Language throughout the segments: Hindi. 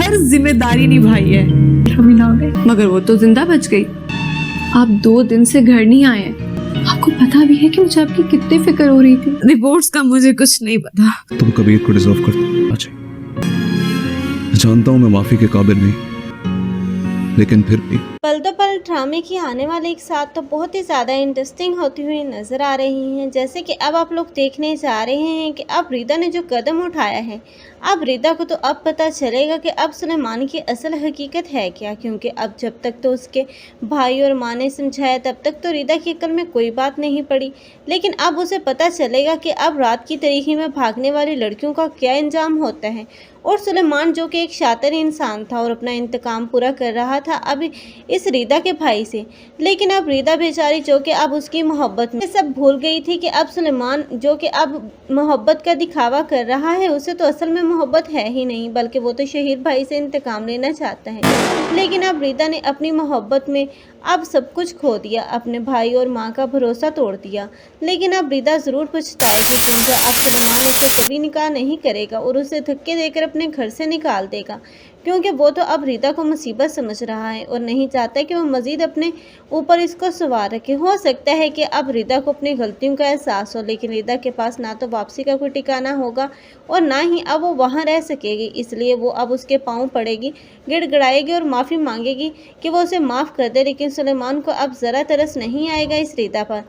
हर जिम्मेदारी निभाई है। मगर वो तो जिंदा बच गई। आप 2 दिन से घर नहीं आए हैं। आपको पता भी है कि मुझे आपकी कितनी फिक्र हो रही थी। रिपोर्ट्स का मुझे कुछ नहीं पता। तुम कबीर को डिजर्व करते हो। जानता हूं मैं माफी के काबिल नहीं, लेकिन फिर भी पल दो पल ड्रामे की आने वाले एक साथ तो बहुत ही ज़्यादा इंटरेस्टिंग होती हुई नज़र आ रही हैं। जैसे कि अब आप लोग देखने जा रहे हैं कि अब रिदा ने जो कदम उठाया है, अब रिदा को तो अब पता चलेगा कि अब सुलेमान की असल हकीकत है क्या। क्योंकि अब जब तक तो उसके भाई और माँ ने समझाया तब तक तो रिदा की अक्ल में कोई बात नहीं पड़ी, लेकिन अब उसे पता चलेगा कि अब रात की तरीके में भागने वाली लड़कियों का क्या अंजाम होता है। और सुलेमान जो कि एक शातिर इंसान था और अपना इंतकाम पूरा कर रहा था अब इस रिदा के भाई से, लेकिन अब रिदा बेचारी जो कि अब उसकी मोहब्बत में सब भूल गई थी कि अब सुलेमान जो कि अब मोहब्बत का दिखावा कर रहा है, उसे तो असल में मोहब्बत है ही नहीं, बल्कि वो तो शहीद भाई से इंतकाम लेना चाहता है। लेकिन अब रिदा ने अपनी मोहब्बत में अब सब कुछ खो दिया, अपने भाई और माँ का भरोसा तोड़ दिया। लेकिन अब रिदा ज़रूर पछताएगी, क्योंकि अब सुलेमान उसे कभी निकाह नहीं करेगा और उसे धक्के देकर अपने घर से निकाल देगा, क्योंकि वो तो अब रिदा को मुसीबत समझ रहा है और नहीं चाहता कि वो मज़ीद अपने ऊपर इसको सवार रखे। हो सकता है कि अब रिदा को अपनी गलतियों का एहसास हो, लेकिन रिदा के पास ना तो वापसी का कोई ठिकाना होगा और ना ही अब वो वहाँ रह सकेगी। इसलिए वो अब उसके पाँव पड़ेगी, गिड़गिड़ाएगी और माफ़ी मांगेगी कि वो उसे माफ़ कर दे। लेकिन सुलेमान को अब ज़रा तरस नहीं आएगा इस रिदा पर।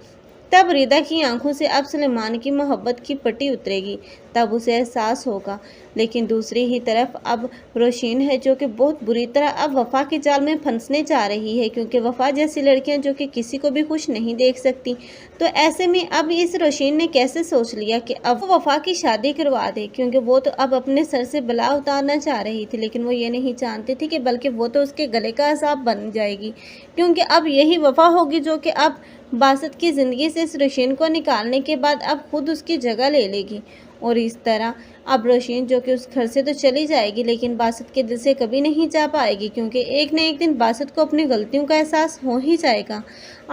तब रिदा की आंखों से अब सुलेमान की मोहब्बत की पट्टी उतरेगी, तब उसे एहसास होगा। लेकिन दूसरी ही तरफ अब रोशीन है जो कि बहुत बुरी तरह अब वफ़ा के जाल में फंसने जा रही है, क्योंकि वफ़ा जैसी लड़कियां जो कि किसी को भी खुश नहीं देख सकती। तो ऐसे में अब इस रोशीन ने कैसे सोच लिया कि अब वो वफ़ा की शादी करवा दे, क्योंकि वो तो अब अपने सर से बला उतारना चाह रही थी, लेकिन वो ये नहीं जानती थी कि बल्कि वो तो उसके गले का अज़ाब बन जाएगी, क्योंकि अब यही वफ़ा होगी जो कि अब बासत की ज़िंदगी से इस रोशीन को निकालने के बाद अब खुद उसकी जगह ले लेगी। और इस तरह अब रोशीन जो कि उस घर से तो चली जाएगी, लेकिन बासत के दिल से कभी नहीं जा पाएगी, क्योंकि एक न एक दिन बासत को अपनी गलतियों का एहसास हो ही जाएगा।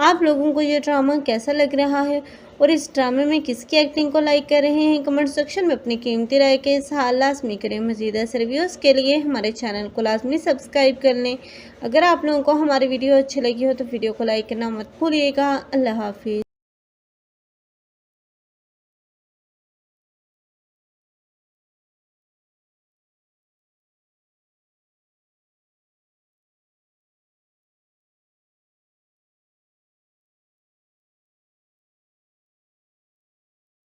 आप लोगों को ये ड्रामा कैसा लग रहा है और इस ड्रामे में किसकी एक्टिंग को लाइक कर रहे हैं, कमेंट सेक्शन में अपनी कीमती राय के साथ लाजमी करें। मज़ीद ऐसे रिव्यूज़ के लिए हमारे चैनल को लाजमी सब्सक्राइब कर लें। अगर आप लोगों को हमारी वीडियो अच्छी लगी हो तो वीडियो को लाइक करना मत भूलिएगा। अल्लाह हाफिज़।